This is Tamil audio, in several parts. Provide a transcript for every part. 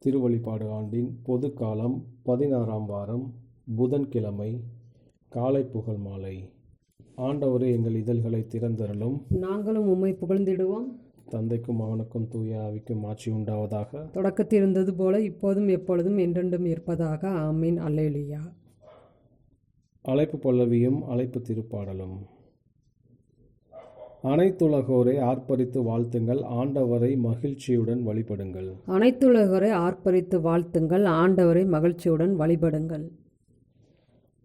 திருவழிபாடு ஆண்டின் பொது காலம் 16ஆம் வாரம் புதன்கிழமை காலை புகழ் மாலை. ஆண்டவரே, எங்கள் இதழ்களை திறந்தருளும், நாங்களும் உம்மை புகழ்ந்திடுவோம். தந்தைக்கும் மகனுக்கும் தூய ஆவிக்கும் ஆட்சி உண்டாவதாக. தொடக்கத்தில் இருந்தது போல இப்போதும் எப்பொழுதும் என்றென்றும் இருப்பதாக. ஆமீன். அல்லேலூயா. அழைப்பு பல்லவியும் அழைப்பு திருப்பாடலும். அனைத்துலகோரை ஆர்ப்பரித்து வாழ்த்துங்கள், ஆண்டவரை மகிழ்ச்சியுடன் வழிபடுங்கள். அனைத்துலகோரை ஆர்ப்பரித்து வாழ்த்துங்கள், ஆண்டவரை மகிழ்ச்சியுடன் வழிபடுங்கள்.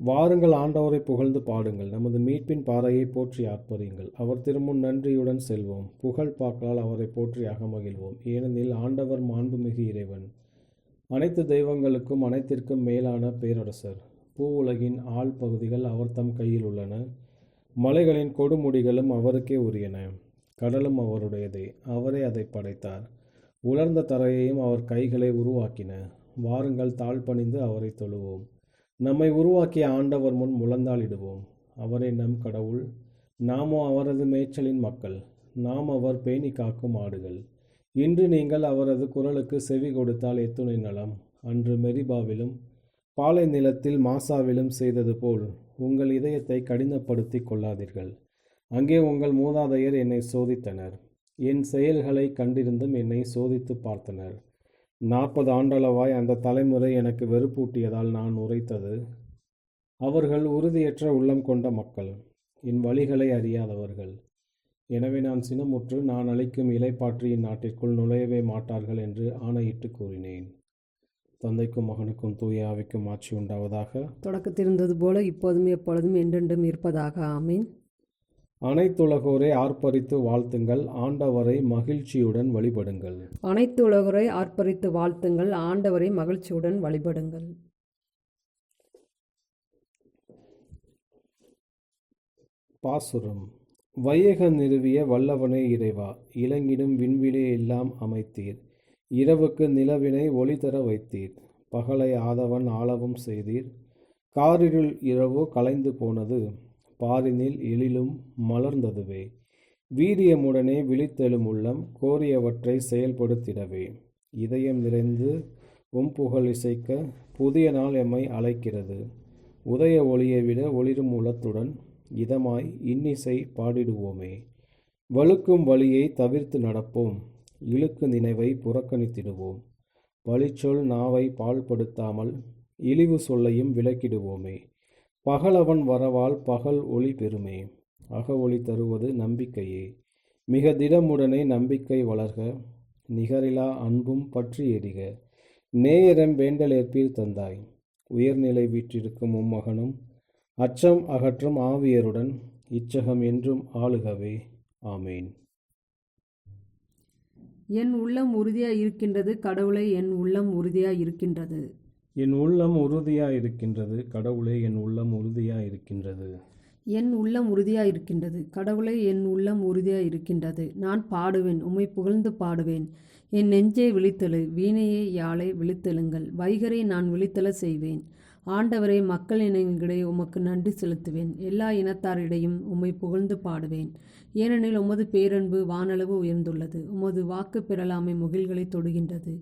வாருங்கள், ஆண்டவரை புகழ்ந்து பாடுங்கள், நமது மீட்பின் பாறையை போற்றி ஆர்ப்பரியுங்கள். அவர் திருமுன் நன்றியுடன் செல்வோம், புகழ் பாக்களால் அவரை போற்றி அகமகிழ்வோம். ஏனெனில் ஆண்டவர் மாண்புமிகு இறைவன், அனைத்து தெய்வங்களுக்கும் அனைத்திற்கும் மேலான பேரரசர். பூ உலகின் ஆள் பகுதிகள் அவர் தம் கையில் உள்ளன. மலைகளின் கொடுமுடிகளும் அவருக்கே உரியன. கடலும் அவருடையதே, அவரே அதை படைத்தார். உலர்ந்த தரையையும் அவர் கைகளை உருவாக்கின. வாருங்கள், தாழ்பணிந்து அவரை தொழுவோம். நம்மை உருவாக்கிய ஆண்டவர் முன் முழந்தாளிடுவோம். அவரே நம் கடவுள், நாமோ அவரது மேய்ச்சலின் மக்கள். நாம் அவர் பேணி காக்கும் ஆடுகள். இன்று நீங்கள் அவரது குரலுக்கு செவி கொடுத்தால் எத்துணை நலம். அன்று மெரிபாவிலும் பாலை நிலத்தில் மாசாவிலும் செய்தது போல் உங்கள் இதயத்தை கடினப்படுத்தி கொள்ளாதீர்கள். அங்கே உங்கள் மூதாதையர் என்னை சோதித்தனர். என் செயல்களை கண்டிருந்தும் என்னை சோதித்து பார்த்தனர். 40 ஆண்டளவாய் அந்த தலைமுறை எனக்கு வெறுப்பூட்டியதால் நான் உரைத்தது, அவர்கள் உறுதியற்ற உள்ளம் கொண்ட மக்கள், என் வழிகளை அறியாதவர்கள். எனவே நான் சினமுற்று, நான் அளிக்கும் இலைப்பாற்றியின் நாட்டிற்குள் நுழையவே மாட்டார்கள் என்று ஆணையிட்டு கூறினேன். தந்தைக்கும் மகனுக்கும் தூய ஆவிக்கும் ஆட்சி உண்டாவதாக. தொடக்கத்தில் இருந்தது போல இப்போதும் எப்பொழுதும் என்றென்றும் இருப்பதாக. ஆமீன். அனைத்துலகோரை ஆர்ப்பரித்து வாழ்த்துங்கள், ஆண்டவரை மகிழ்ச்சியுடன் வழிபடுங்கள். அனைத்துலகோரை ஆர்ப்பரித்து வாழ்த்துங்கள், ஆண்டவரை மகிழ்ச்சியுடன் வழிபடுங்கள். பாசுரம். வையக நிறுவிய வல்லவனே இறைவா, இலங்கிடும் விண்வெளி எல்லாம் அமைத்தீர். இரவுக்கு நிலவினை ஒளி தர வைத்தீர். பகலை ஆதவன் ஆளவும் செய்தீர். காரிருள் இரவு கலைந்து போனது, பாரினில் எழிலும் மலர்ந்ததுவே. வீரியமுடனே விழித்தெழும் உள்ளம் கோரியவற்றை செயல்படுத்திடவே. இதயம் நிறைந்து புகழ் இசைக்க புதிய நாள் எம்மை அழைக்கிறது. உதய ஒளியை விட ஒளிரும் உளத்துடன் இதமாய் இன்னிசை பாடிடுவோமே. வழுக்கும் வழியை தவிர்த்து நடப்போம், இழுக்கு நினைவை புறக்கணித்திடுவோம். வழிச்சொல் நாவை பாழ்படுத்தாமல் இழிவு சொல்லையும் விலக்கிடுவோமே. பகலவன் வரவால் பகல் ஒளி பெறுமே. அக ஒளி தருவது நம்பிக்கையே. மிக திடமுடனே நம்பிக்கை வளர்க, நிகரிலா அன்பும் பற்றி எரிக. நேயரம் வேண்டலேற்பீர் தந்தாய், உயர்நிலை வீற்றிருக்கும் உம்மகனும் அச்சம் அகற்றும் ஆவியருடன் இச்சகம் என்றும் ஆளுகவே. ஆமேன். என் உள்ளம் உறுதியாய் இருக்கின்றது கடவுளே, என் உள்ளம் உறுதியாய் இருக்கின்றது. என் உள்ளம் உறுதியாய் இருக்கின்றது கடவுளே, என் உள்ளம் உறுதியாய் இருக்கின்றது. என் உள்ளம் உறுதியாய் இருக்கின்றது கடவுளே, என் உள்ளம் உறுதியாய் இருக்கின்றது. நான் பாடுவேன், உம்மை புகழ்ந்து பாடுவேன். என் நெஞ்சே விழித்தெழு, வீணையே யாழை விழித்தெழுங்கள். வைகரை நான் விழித்தெழ செய்வேன். ஆண்டவரை, மக்கள் இனங்களிடையே உமக்கு நன்றி செலுத்துவேன். எல்லா இனத்தாரிடையும் உம்மை புகழ்ந்து பாடுவேன். ஏனெனில் உமது பேரன்பு வானளவு உயர்ந்துள்ளது. உமது வாக்கு பெறலாமை முகில்களை தொடுகின்றது.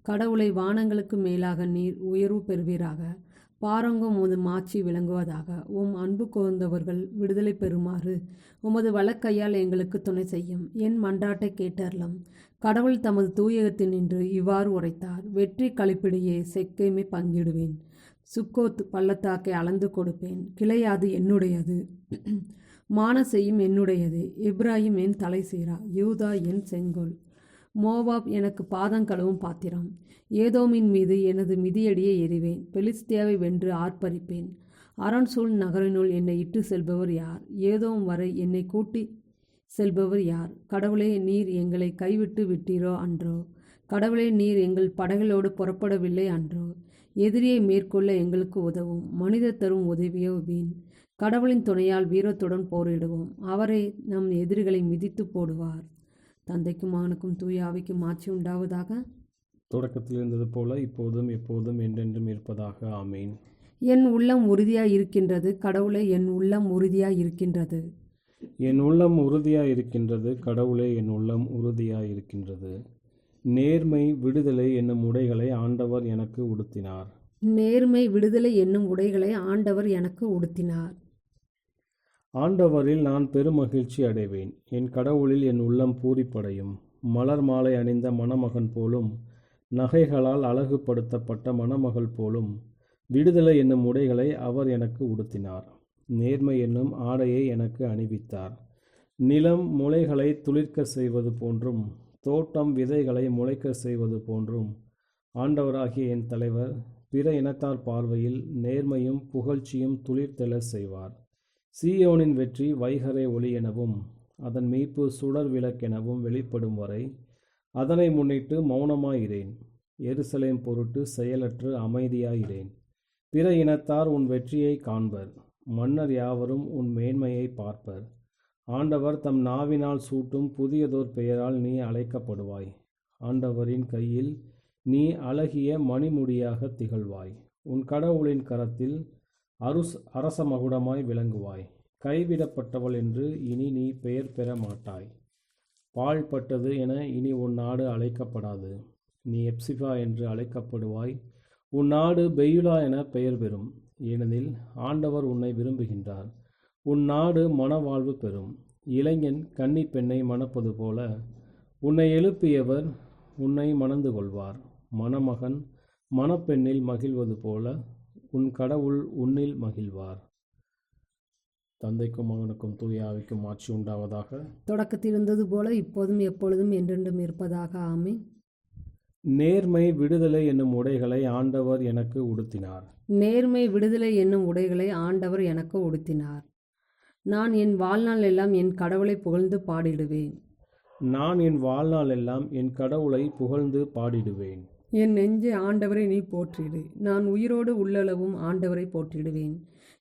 கடவுளை, வானங்களுக்கு மேலாக நீர் உயர்வு பெறுவீராக. பாரங்கும் உமது மாட்சி விளங்குவதாக. உம் அன்பு கூர்ந்தவர்கள் விடுதலை பெறுமாறு உமது வலக்கையால் எங்களுக்கு துணை செய்யும். என் மன்றாட்டை கேட்டருளும். கடவுள் தமது தூயகத்தில் நின்று இவ்வாறு உரைத்தார். வெற்றி களிப்பிடையே செக்கேமை பங்கிடுவேன். சுக்கோத் பள்ளத்தாக்கை அளந்து கொடுப்பேன். கிளையாது என்னுடையது, மானசையும் என்னுடையது. இப்ராஹிம் என் தலை சீரா, யூதா என் செங்கோல். மோவாப் எனக்கு பாதங்கழுவும் பாத்திரம். ஏதோமின் மீது எனது மிதியடியை எறிவேன். பெலிஸ்தியாவை வென்று ஆர்ப்பரிப்பேன். அரண்சூழ் நகரினுள் என்னை இட்டு செல்பவர் யார்? ஏதோம் வரை என்னை கூட்டி செல்பவர் யார்? கடவுளே, நீர் எங்களை கைவிட்டு விட்டீரோ அன்றோ? கடவுளே, நீர் எங்கள் படகளோடு புறப்படவில்லை அன்றோ? எதிரியை மேற்கொள்ள எங்களுக்கு உதவும். மனிதர் தரும் உதவியோ வீண். கடவுளின் துணையால் வீரத்துடன் போரிடுவோம். அவரே நம் எதிரிகளை மிதித்து போடுவார். தந்தைக்கும் மகனுக்கும் தூய ஆவிக்கும் ஆட்சி உண்டாவதாக. தொடக்கத்தில் இருந்தது போல இப்போதும் எப்போதும் என்றென்றும் இருப்பதாக. ஆமீன். என் உள்ளம் உறுதியாய் இருக்கின்றது கடவுளே, என் உள்ளம் உறுதியாய் இருக்கின்றது. என் உள்ளம் உறுதியாய் இருக்கின்றது கடவுளே, என் உள்ளம் உறுதியாய் இருக்கின்றது. நேர்மை விடுதலை என்னும் உடைகளை ஆண்டவர் எனக்கு உடுத்தினார். நேர்மை விடுதலை என்னும் உடைகளை ஆண்டவர் எனக்கு உடுத்தினார். ஆண்டவரில் நான் பெருமகிழ்ச்சி அடைவேன். என் கடவுளில் என் உள்ளம் பூரிப்படையும். மலர் மாலை அணிந்த மணமகன் போலும், நகைகளால் அழகுபடுத்தப்பட்ட மணமகள் போலும் விடுதலை என்னும் உடைகளை அவர் எனக்கு உடுத்தினார். நேர்மை என்னும் ஆடையை எனக்கு அணிவித்தார். நிலம் முளைகளை துளிர்க்க செய்வது போன்றும், தோட்டம் விதைகளை முளைக்க செய்வது போன்றும் ஆண்டவராகிய என் தலைவர் பிற இனத்தார் பார்வையில் நேர்மையும் புகழ்ச்சியும் துளிர்த்தெழ செய்வார். சீயோனின் வெற்றி வைகறை ஒளி எனவும் அதன் மீட்பு சுடர் விளக்கெனவும் வெளிப்படும் வரை அதனை முன்னிட்டு மௌனமாயிரேன். எருசலேம் பொருட்டு செயலற்று அமைதியாயிரேன். பிற இனத்தார் உன் வெற்றியை காண்பர். மன்னர் யாவரும் உன் மேன்மையை பார்ப்பர். ஆண்டவர் தம் நாவினால் சூட்டும் புதியதோர் பெயரால் நீ அழைக்கப்படுவாய். ஆண்டவரின் கையில் நீ அழகிய மணிமுடியாக திகழ்வாய். உன் கடவுளின் கரத்தில் அரச மகுடமாய் விளங்குவாய். கைவிடப்பட்டவள் என்று இனி நீ பெயர் பெற மாட்டாய். பாழ்பட்டது என இனி உன் நாடு அழைக்கப்படாது. நீ எப்சிபா என்று அழைக்கப்படுவாய். உன் நாடு பெயுலா என பெயர் பெறும். ஏனெனில் ஆண்டவர் உன்னை விரும்புகின்றார். உன் நாடு மனவாழ்வு பெறும். இளைஞன் கன்னி பெண்ணை மணப்பது போல உன்னை எழுப்பியவர் உன்னை மணந்து கொள்வார். மணமகன் மணப்பெண்ணில் மகிழ்வது போல உன் கடவுள் உன்னில் மகிழ்வார். தந்தைக்கும் மகனுக்கும் தூய ஆவிக்கும் ஆட்சி உண்டாவதாக. தொடக்கத்தில் இருந்தது போல இப்போதும் எப்பொழுதும் என்றென்றும் இருப்பதாக. ஆமென். நேர்மை விடுதலை என்னும் உடைகளை ஆண்டவர் எனக்கு உடுத்தினார். நேர்மை விடுதலை என்னும் உடைகளை ஆண்டவர் எனக்கு உடுத்தினார். நான் என் வாழ்நாள் எல்லாம் என் கடவுளை புகழ்ந்து பாடிடுவேன். நான் என் வாழ்நாள் எல்லாம் என் கடவுளை புகழ்ந்து பாடிடுவேன். என் நெஞ்சே ஆண்டவரை நீ போற்றிடு. நான் உயிரோடு உள்ளளவும் ஆண்டவரை போற்றிடுவேன்.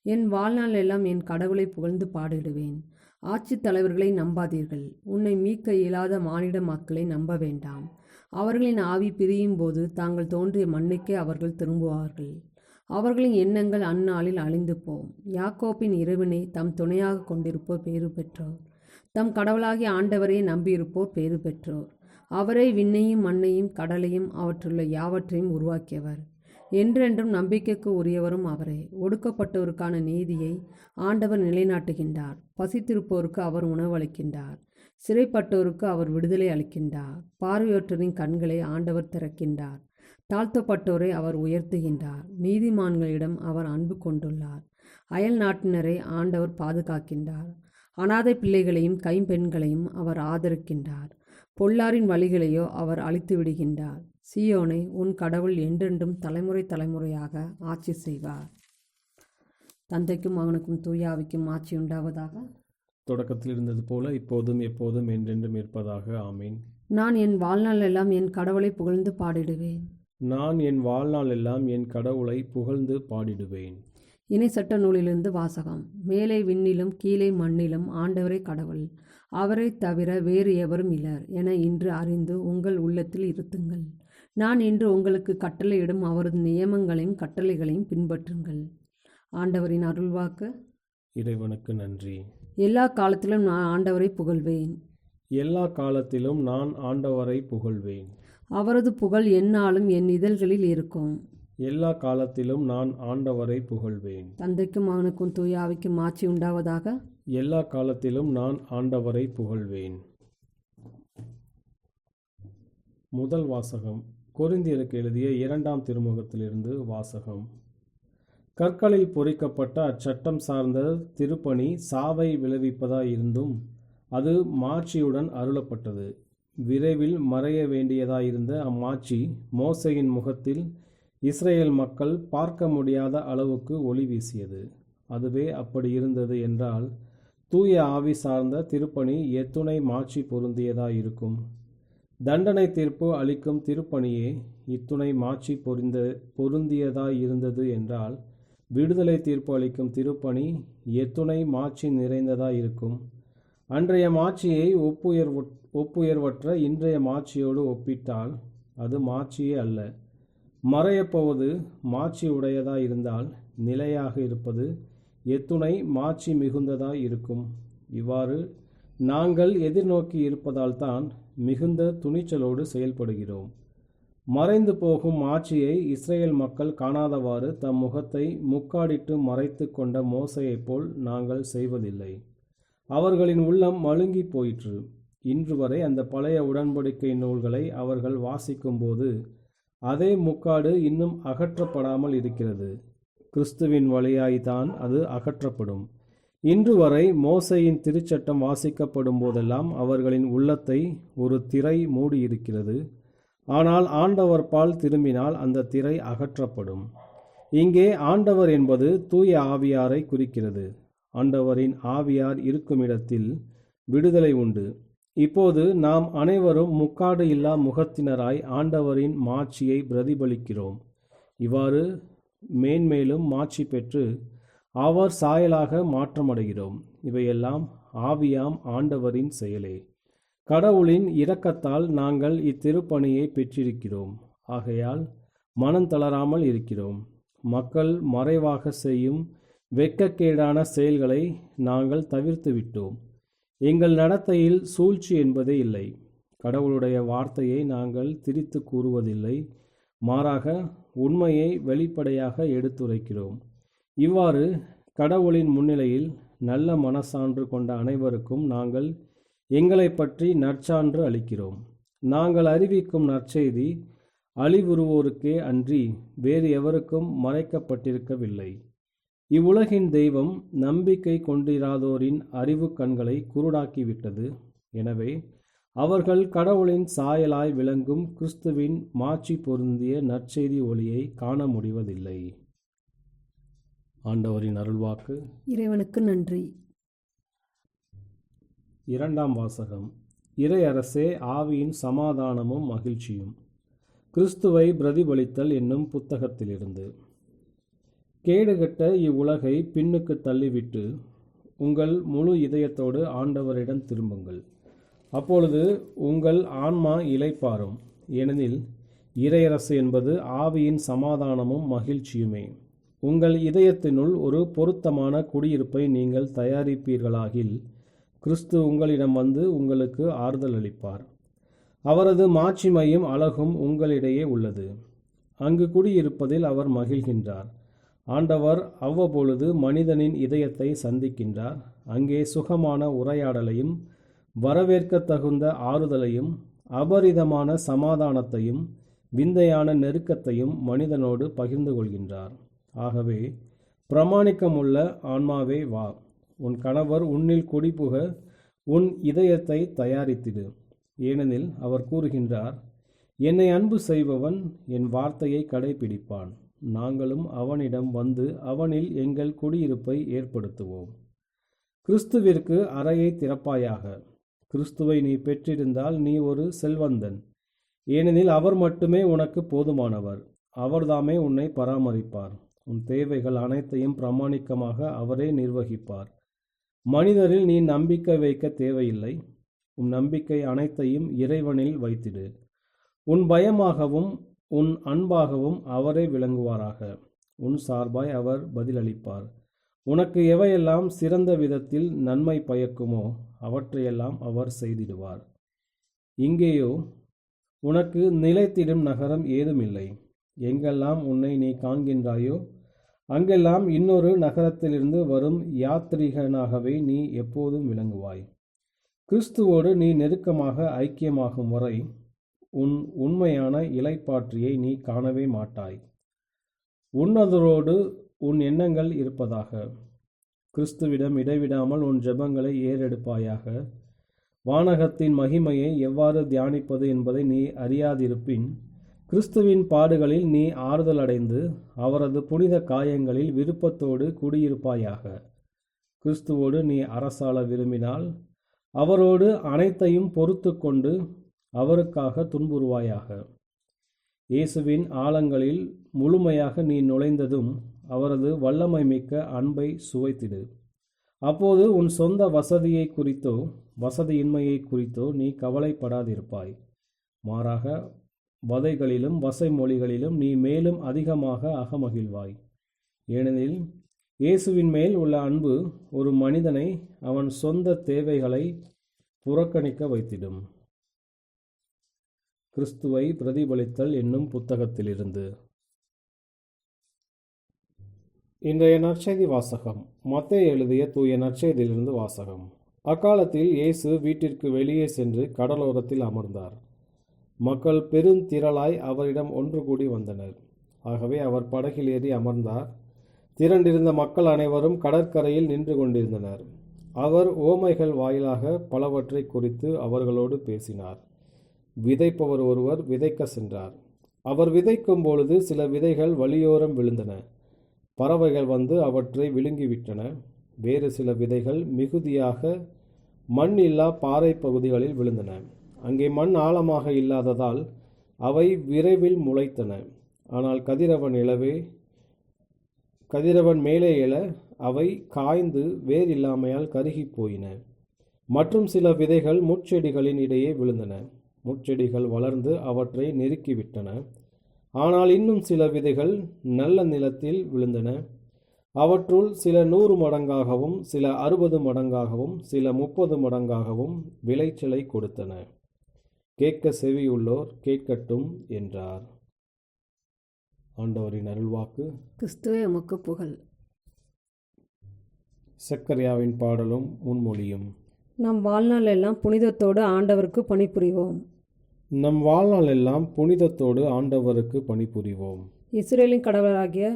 என் வாழ்நாள் எல்லாம் என் கடவுளை புகழ்ந்து பாடிடுவேன். ஆட்சித் தலைவர்களை நம்பாதீர்கள். உன்னை மீட்க இயலாத மானிட மக்களை நம்ப வேண்டாம். அவர்களின் ஆவி பிரியும் போது தாங்கள் தோன்றிய மண்ணுக்கே அவர்கள் திரும்புவார்கள். அவர்களின் எண்ணங்கள் அந்நாளில் அழிந்து போம். யாக்கோப்பின் இறைவனை தம் துணையாக கொண்டிருப்போர் பேறு பெற்றோர். தம் கடவுளாகிய ஆண்டவரை நம்பியிருப்போர் பேறு பெற்றோர். அவரே விண்ணையும் மண்ணையும் கடலையும் அவற்றுள்ள யாவற்றையும் உருவாக்கியவர். என்றென்றும் நம்பிக்கைக்கு உரியவரும் அவரே. ஒடுக்கப்பட்டோருக்கான நீதியை ஆண்டவர் நிலைநாட்டுகின்றார். பசித்திருப்போருக்கு அவர் உணவளிக்கின்றார். சிறைப்பட்டோருக்கு அவர் விடுதலை அளிக்கின்றார். பார்வையற்றோரின் கண்களை ஆண்டவர் திறக்கின்றார். தாழ்த்தப்பட்டோரை அவர் உயர்த்துகின்றார். நீதிமான்களிடம் அவர் அன்பு கொண்டுள்ளார். அயல் நாட்டினரை ஆண்டவர் பாதுகாக்கின்றார். அனாதை பிள்ளைகளையும் கைம்பெண்களையும் அவர் ஆதரிக்கின்றார். பொல்லாரின் வழிகளையோ அவர் அழித்து விடுகின்றார். சீயோனை உன் கடவுள் என்றென்றும் தலைமுறை தலைமுறையாக ஆட்சி செய்வார். தந்தைக்கும் மகனுக்கும் தூய ஆவிக்கும் ஆட்சி உண்டாவதாக. தொடக்கத்தில் இருந்தது போல இப்போதும் எப்போதும் என்றென்றும் இருப்பதாக. ஆமீன். நான் என் வாழ்நாள் எல்லாம் என் கடவுளை புகழ்ந்து பாடிடுவேன். நான் என் வாழ்நாள் எல்லாம் என் கடவுளை புகழ்ந்து பாடிடுவேன். இணை சட்ட நூலிலிருந்து வாசகம். மேலே விண்ணிலும் கீழே மண்ணிலும் ஆண்டவரே கடவுள். அவரை தவிர வேறு எவரும் இலர் என இன்று அறிந்து உங்கள் உள்ளத்தில் இருத்துங்கள். நான் இன்று உங்களுக்கு கட்டளையிடும் அவரது நியமங்களையும் கட்டளைகளையும் பின்பற்றுங்கள். ஆண்டவரின் அருள்வாக்கு. இறைவனுக்கு நன்றி. எல்லா காலத்திலும் நான் ஆண்டவரை புகழ்வேன். எல்லா காலத்திலும் நான் ஆண்டவரை புகழ்வேன். அவரது புகழ் எந்நாளும் என் இதழ்களில் இருக்கும். எல்லா காலத்திலும் நான் ஆண்டவரை புகழ்வேன். தந்தைக்கும் மகனுக்கும் தூய ஆவிக்கும் ஆட்சி உண்டாவதாக. எல்லா காலத்திலும் நான் ஆண்டவரை புகழ்வேன். முதல் வாசகம். கொரிந்தியருக்கு எழுதிய 2ஆம் திருமுகத்திலிருந்து வாசகம். கற்களில் பொறிக்கப்பட்ட அச்சட்டம் சார்ந்த திருப்பணி சாவை விளைவிப்பதாயிருந்தும் அது மாட்சியுடன் அருளப்பட்டது. விரைவில் மறைய வேண்டியதாயிருந்த அம்மாட்சி மோசேயின் முகத்தில் இஸ்ரேல் மக்கள் பார்க்க முடியாத அளவுக்கு ஒளி வீசியது. அதுவே அப்படி இருந்தது என்றால் தூய ஆவி சார்ந்த திருப்பணி எத்துணை மாட்சி பொருந்தியதாயிருக்கும். தண்டனை தீர்ப்பு அளிக்கும் திருப்பணியே இத்துணை மாட்சி பொருந்தியதாயிருந்தது என்றால் விடுதலை தீர்ப்பு அளிக்கும் திருப்பணி எத்துணை மாட்சி நிறைந்ததாயிருக்கும். அன்றைய மாட்சியை ஒப்புயர்வற்ற இன்றைய மாட்சியோடு ஒப்பிட்டால் அது மாட்சியே அல்ல. மறையப்போவது மாட்சி உடையதாய் இருந்தால் நிலையாக இருப்பது எத்துணை மாட்சி மிகுந்ததாய் இருக்கும். இவ்வாறு நாங்கள் எதிர்நோக்கி இருப்பதால் தான் மிகுந்த துணிச்சலோடு செயல்படுகிறோம். மறைந்து போகும் ஆட்சியை இஸ்ரேல் மக்கள் காணாதவாறு தம் முகத்தை முக்காடிட்டு மறைத்து கொண்ட மோசையைப் போல் நாங்கள் செய்வதில்லை. அவர்களின் உள்ளம் மழுங்கி போயிற்று. இன்று வரை அந்த பழைய உடன்படிக்கை நூல்களை அவர்கள் வாசிக்கும்போது அதே முக்காடு இன்னும் அகற்றப்படாமல் இருக்கிறது. கிறிஸ்துவின் வழியாய்தான் அது அகற்றப்படும். இன்று வரை மோசையின் திருச்சட்டம் வாசிக்கப்படும் போதெல்லாம் அவர்களின் உள்ளத்தை ஒரு திரை மூடியிருக்கிறது. ஆனால் ஆண்டவர் பால் திரும்பினால் அந்த திரை அகற்றப்படும். இங்கே ஆண்டவர் என்பது தூய ஆவியாரை குறிக்கிறது. ஆண்டவரின் ஆவியார் இருக்குமிடத்தில் விடுதலை உண்டு. இப்போது நாம் அனைவரும் முக்காடு இல்லா முகத்தினராய் ஆண்டவரின் மாட்சியை பிரதிபலிக்கிறோம். இவ்வாறு மேன்மேலும் மாட்சி பெற்று அவர் சாயலாக மாற்றமடைகிறோம். இவையெல்லாம் ஆவியாம் ஆண்டவரின் செயலே. கடவுளின் இரக்கத்தால் நாங்கள் இத்திருப்பணியை பெற்றிருக்கிறோம். ஆகையால் மனம் தளராமல் இருக்கிறோம். மக்கள் மறைவாக செய்யும் வெட்கக்கேடான செயல்களை நாங்கள் தவிர்த்து விட்டோம். எங்கள் நடத்தையில் சூழ்ச்சி என்பதே இல்லை. கடவுளுடைய வார்த்தையை நாங்கள் திரித்து கூறுவதில்லை. மாறாக உண்மையை வெளிப்படையாக எடுத்துரைக்கிறோம். இவ்வாறு கடவுளின் முன்னிலையில் நல்ல மனசான்று கொண்ட அனைவருக்கும் நாங்கள் எங்களை பற்றி நற்சான்று அளிக்கிறோம். நாங்கள் அறிவிக்கும் நற்செய்தி அழிவுறுவோருக்கே அன்றி வேறு எவருக்கும் மறைக்கப்பட்டிருக்கவில்லை. இவ்வுலகின் தெய்வம் நம்பிக்கை கொண்டிராதோரின் அறிவு கண்களை குருடாக்கிவிட்டது. எனவே அவர்கள் கடவுளின் சாயலாய் விளங்கும் கிறிஸ்துவின் மாட்சி பொருந்திய நற்செய்தி ஒளியை காண முடிவதில்லை. ஆண்டவரின் அருள்வாக்கு. இறைவனுக்கு நன்றி. இரண்டாம் வாசகம். இறை அரசே, ஆவியின் சமாதானமும் மகிழ்ச்சியும். கிறிஸ்துவை பிரதிபலித்தல் என்னும் புத்தகத்திலிருந்து. கேடுகட்ட இவ்வுலகை பின்னுக்கு தள்ளிவிட்டு உங்கள் முழு இதயத்தோடு ஆண்டவரிடம் திரும்புங்கள். அப்பொழுது உங்கள் ஆன்மா இளைப்பாறும். ஏனெனில் இறையரசு என்பது ஆவியின் சமாதானமும் மகிழ்ச்சியுமே. உங்கள் இதயத்தினுள் ஒரு பொருத்தமான குடியிருப்பை நீங்கள் தயாரிப்பீர்களாகில் கிறிஸ்து உங்களிடம் வந்து உங்களுக்கு ஆறுதல் அளிப்பார். அவரது மாட்சிமையும் அழகும் உங்களிடையே உள்ளது. அங்கு குடியிருப்பதில் அவர் மகிழ்கின்றார். ஆண்டவர் அவ்வப்பொழுது மனிதனின் இதயத்தை சந்திக்கின்றார். அங்கே சுகமான உரையாடலையும் வரவேற்கத்தகுந்த ஆறுதலையும் அபரிதமான சமாதானத்தையும் விந்தையான நெருக்கத்தையும் மனிதனோடு பகிர்ந்து கொள்கின்றார். ஆகவே பிரமாணிக்கமுள்ள ஆன்மாவே வா, உன் கணவர் உன்னில் குடிபுக உன் இதயத்தை தயாரித்திடு. ஏனெனில் அவர் கூறுகின்றார், என்னை அன்பு செய்பவன் என் வார்த்தையை கடைபிடிப்பான். நாங்களும் அவனிடம் வந்து அவனில் எங்கள் குடியிருப்பை ஏற்படுத்துவோம். கிறிஸ்துவிற்கு அறையை திறப்பாயாக. கிறிஸ்துவை நீ பெற்றிருந்தால் நீ ஒரு செல்வந்தன். ஏனெனில் அவர் மட்டுமே உனக்கு போதுமானவர். அவர்தாமே உன்னை பராமரிப்பார். உன் தேவைகள் அனைத்தையும் பிரமாணிக்கமாக அவரே நிர்வகிப்பார். மனிதரில் நீ நம்பிக்கை வைக்க தேவையில்லை. உன் நம்பிக்கை அனைத்தையும் இறைவனில் வைத்திடு. உன் பயமாகவும் உன் அன்பாகவும் அவரே விளங்குவாராக. உன் சார்பாய் அவர் பதிலளிப்பார். உனக்கு எவையெல்லாம் சிறந்த விதத்தில் நன்மை பயக்குமோ அவற்றையெல்லாம் அவர் செய்திடுவார். இங்கேயோ உனக்கு நிலைத்திடும் நகரம் ஏதுமில்லை. எங்கெல்லாம் உன்னை நீ காண்கின்றாயோ அங்கெல்லாம் இன்னொரு நகரத்திலிருந்து வரும் யாத்ரீகனாகவே நீ எப்போதும் விளங்குவாய். கிறிஸ்துவோடு நீ நெருக்கமாக ஐக்கியமாகும் வரை உன் உண்மையான இளைப்பாற்றியை நீ காணவே மாட்டாய். உன்னதரோடு உன் எண்ணங்கள் இருப்பதாக. கிறிஸ்துவிடம் இடைவிடாமல் உன் ஜெபங்களை ஏறெடுப்பாயாக. வானகத்தின் மகிமையை எவ்வாறு தியானிப்பது என்பதை நீ அறியாதிருப்பின் கிறிஸ்துவின் பாடுகளில் நீ ஆறுதல் அடைந்து அவரது புனித காயங்களில் விருப்பத்தோடு குடியிருப்பாயாக. கிறிஸ்துவோடு நீ அரசாள விரும்பினால் அவரோடு அனைத்தையும் பொறுத்து கொண்டு அவருக்காக துன்புறுவாயாக. இயேசுவின் ஆழங்களில் முழுமையாக நீ நுழைந்ததும் அவரது வல்லமை மிக்க அன்பை சுவைத்திடு. அப்போது உன் சொந்த வசதியை குறித்தோ வசதியின்மையை குறித்தோ நீ கவலைப்படாதிருப்பாய். மாறாக வதைகளிலும் வசைமொழிகளிலும் நீ மேலும் அதிகமாக அகமகிழ்வாய். ஏனெனில் இயேசுவின் மேல் உள்ள அன்பு ஒரு மனிதனை அவன் சொந்த தேவைகளை புறக்கணிக்க வைத்திடும். கிறிஸ்துவை பிரதிபலித்தல் என்னும் புத்தகத்திலிருந்து. இன்றைய நற்செய்தி வாசகம். மத்தேயு எழுதிய தூய நற்செய்தியிலிருந்து வாசகம். அக்காலத்தில் இயேசு வீட்டிற்கு வெளியே சென்று கடலோரத்தில் அமர்ந்தார். மக்கள் பெருந்திரளாய் அவரிடம் ஒன்று கூடி வந்தனர். ஆகவே அவர் படகில் ஏறி அமர்ந்தார். திரண்டிருந்த மக்கள் அனைவரும் கடற்கரையில் நின்று கொண்டிருந்தனர். அவர் உவமைகள் வாயிலாக பலவற்றை குறித்து அவர்களோடு பேசினார். விதைப்பவர் ஒருவர் விதைக்க சென்றார். அவர் விதைக்கும் பொழுது சில விதைகள் வழியோரம் விழுந்தன. பறவைகள் வந்து அவற்றை விழுங்கிவிட்டன. வேறு சில விதைகள் மிகுதியாக மண் இல்லா பாறை பகுதிகளில் விழுந்தன. அங்கே மண் ஆழமாக இல்லாததால் அவை விரைவில் முளைத்தன. ஆனால் கதிரவன் மேலே எழ அவை காய்ந்து வேர் இல்லாமையால் கருகி போயின. மற்றும் சில விதைகள் முட்செடிகளின் இடையே விழுந்தன. முட்செடிகள் வளர்ந்து அவற்றை நெருக்கிவிட்டன. ஆனால் இன்னும் சில விதைகள் நல்ல நிலத்தில் விழுந்தன. அவற்றுள் சில 100 மடங்காகவும் சில 60 மடங்காகவும் சில 30 மடங்காகவும் விளைச்சலை கொடுத்தன. கேட்க செவியுள்ளோர் கேட்கட்டும் என்றார். ஆண்டவரின் அருள்வாக்கு. கிறிஸ்துவே உமக்கு புகழ். சக்கரியாவின் பாடலும் முன்மொழியும். நம் வாழ்நாள் எல்லாம் புனிதத்தோடு ஆண்டவருக்கு பணிபுரிவோம். நம் வாழ்நாள் எல்லாம் புனிதத்தோடு ஆண்டவருக்கு பணிபுரிவோம். இஸ்ரேலின் கடவுளராகிய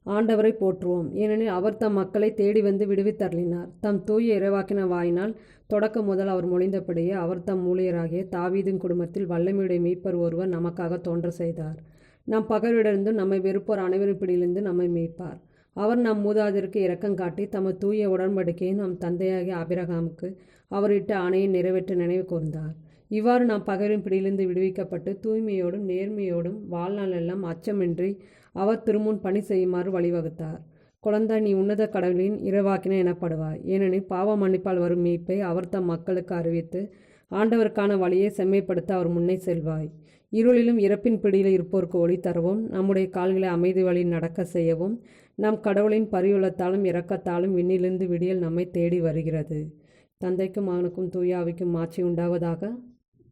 ஆண்டவரை போற்றுவோம். ஏனெனில் அவர் தம் மக்களை தேடி வந்து விடுவித்தருளினார். தம் தூய இறைவாக்கின வாயினால் தொடக்கம் முதல் அவர் மொழிந்தபடியே அவர் தம் ஊழியராகிய தாவீதின் குடும்பத்தில் வல்லமையுடைய மீட்பர் ஒருவர் நமக்காக தோன்ற செய்தார். நம் பகைவரிடமிருந்து நம்மை வெறுப்போர் அனைவரின் பிடியிலிருந்து நம்மை மீட்பார். அவர் நம் மூதாதையருக்கு இரக்கம் காட்டி தமது தூய உடன்படிக்கையை நம் தந்தையாகிய ஆபிரகாமுக்கு அவர் இட்ட ஆணையை நிறைவேற்ற நினைவு கூர்ந்தார். இவ்வாறு நாம் பகைவரின் பிடியிலிருந்து விடுவிக்கப்பட்டு தூய்மையோடும் நேர்மையோடும் வாழ்நாள் எல்லாம் அச்சமின்றி அவர் திருமுன் பணி செய்யுமாறு வழிவகுத்தார். குழந்தாய், நீ உன்னத கடவுளின் இறைவாக்கினர் எனப்படுவாய். ஏனெனில் பாவ மன்னிப்பால் வரும் மீட்பை அவர் தம் மக்களுக்கு அறிவித்து ஆண்டவருக்கான வழியை செம்மைப்படுத்த அவர் முன்னே செல்வாய். இருளிலும் இறப்பின் பிடியில் இருப்போருக்கு ஒளி தரவும் நம்முடைய கால்களை அமைதி வழியில் நடக்க செய்யவும் நம் கடவுளின் பரிவுள்ளத்தாலும் இரக்கத்தாலும் விண்ணிலிருந்து விடியல் நம்மை தேடி வருகிறது. தந்தைக்கும் மகனுக்கும் தூயாவிக்கும் மாட்சி உண்டாவதாக.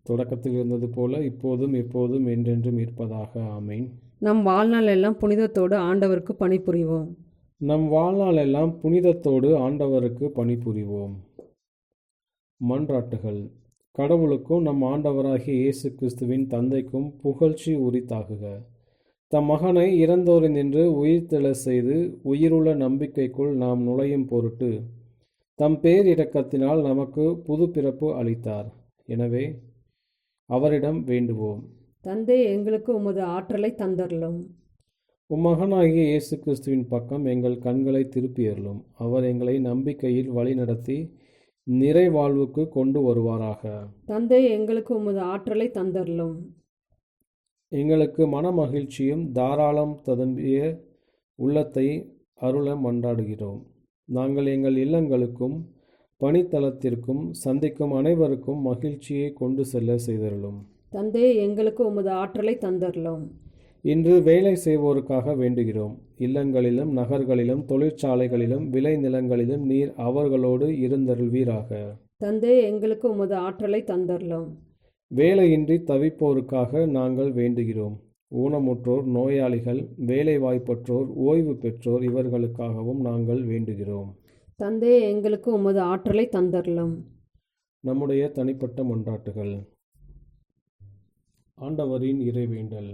தொடக்கத்தில் இருந்தது போல இப்போதும் எப்போதும் என்றென்றும் இருப்பதாக. ஆமீன். நம் வாழ்நாள் எல்லாம் புனிதத்தோடு ஆண்டவருக்கு பணிபுரிவோம். நம் வாழ்நாள் எல்லாம் புனிதத்தோடு ஆண்டவருக்கு பணிபுரிவோம். மன்றாட்டுகள். கடவுளுக்கும் நம் ஆண்டவராகிய இயேசு கிறிஸ்துவின் தந்தைக்கும் புகழ்ச்சி உரித்தாகுக. தம் மகனை இறந்தோரினின்று உயிர்த்தெழச் செய்து உயிருள்ள நம்பிக்கைக்குள் நாம் நுழையும் பொருட்டு தம் பேரிரக்கத்தினால் நமக்கு புது பிறப்பு அளித்தார். எனவே அவரிடம் வேண்டுவோம். தந்தை, எங்களுக்கு உமது ஆற்றலை தந்தருளும். உம்மகனாகிய இயேசு கிறிஸ்துவின் பக்கம் எங்கள் கண்களை திருப்பியருளும். அவர் எங்களை நம்பிக்கையில் வழிநடத்தி நிறைவாழ்வுக்கு கொண்டு வருவாராக. தந்தை, எங்களுக்கு உமது ஆற்றலை தந்தருளும். எங்களுக்கு மன மகிழ்ச்சியும் தாராளம் ததும்பிய உள்ளத்தை அருள மன்றாடுகிறோம். நாங்கள் எங்கள் இல்லங்களுக்கும் பணித்தளத்திற்கும் சந்திக்கும் அனைவருக்கும் மகிழ்ச்சியை கொண்டு செல்ல செய்தருளும். தந்தை, எங்களுக்கு உமது ஆற்றலை தந்தருளும். இன்று வேலை செய்வோருக்காக வேண்டுகிறோம். இல்லங்களிலும் நகர்களிலும் தொழிற்சாலைகளிலும் விளைநிலங்களிலும் நீர் அவர்களோடு இருந்தருள்வீராக. தந்தை, எங்களுக்கு உமது ஆற்றலை தந்தருளும். வேலையின்றி தவிப்போருக்காக நாங்கள் வேண்டுகிறோம். ஊனமுற்றோர், நோயாளிகள், வேலைவாய்ப்பற்றோர், ஓய்வு பெற்றோர் இவர்களுக்காகவும் நாங்கள் வேண்டுகிறோம். தந்தை, எங்களுக்கு உமது ஆற்றலை தந்தருளும். நம்முடைய தனிப்பட்ட மன்றாட்டுகள். ஆண்டவரின் இறைவேண்டல்.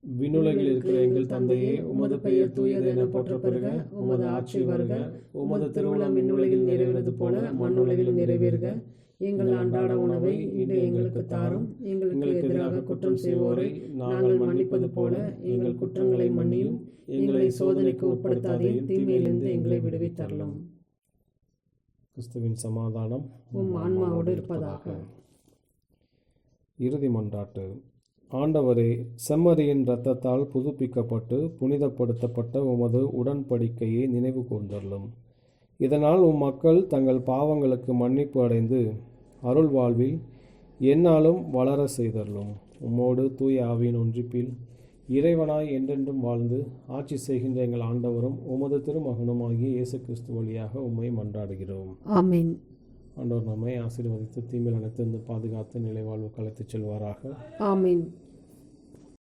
விண்ணுலகில் இருக்கிற எங்கள் தந்தையே, உமது பெயர் தூயது என போற்றப் பெறுக. உமது ஆட்சி வருக. உமது திருவுளம் விண்ணுலகில் நிறைவேறுவது போல மண்ணுலகில் நிறைவேறுக. எங்கள் அன்றாட உணவை இன்று எங்களுக்கு தாரும். எங்களுக்கு எதிராக குற்றம் செய்வோரை நாங்கள் மன்னிப்பது போல எங்கள் குற்றங்களை மன்னியும். எங்களை சோதனைக்கு உட்படுத்தாதையும் தீமையிலிருந்து எங்களை விடுவித்தருளும். கிறிஸ்துவின் சமாதானம் உம் ஆன்மாவோடு இருப்பதாக. இறுதி மன்றாட்டு. ஆண்டவரே, செம்மறியின் இரத்தத்தால் புதுப்பிக்கப்பட்டு புனிதப்படுத்தப்பட்ட உமது உடன்படிக்கையை நினைவு கூர்ந்தருளும். இதனால் உம் மக்கள் தங்கள் பாவங்களுக்கு மன்னிப்பு அடைந்து அருள் வாழ்வில் எந்நாளும் வளர செய்தருளும். உம்மோடு தூய ஆவியின் ஒன்றிப்பில் இறைவனாய் என்றென்றும் வாழ்ந்து ஆட்சி செய்கின்ற எங்கள் ஆண்டவரும் உமது திருமகனுமாகிய இயேசு கிறிஸ்து வழியாக உம்மை மன்றாடுகிறோம். ஆமென். ஆண்டவர் நம்மை ஆசீர்வதித்து தீமையில் அனைத்திருந்து பாதுகாத்து நிலைவாழ்வுக்கு அழைத்துச் செல்வாராக. ஆமீன்.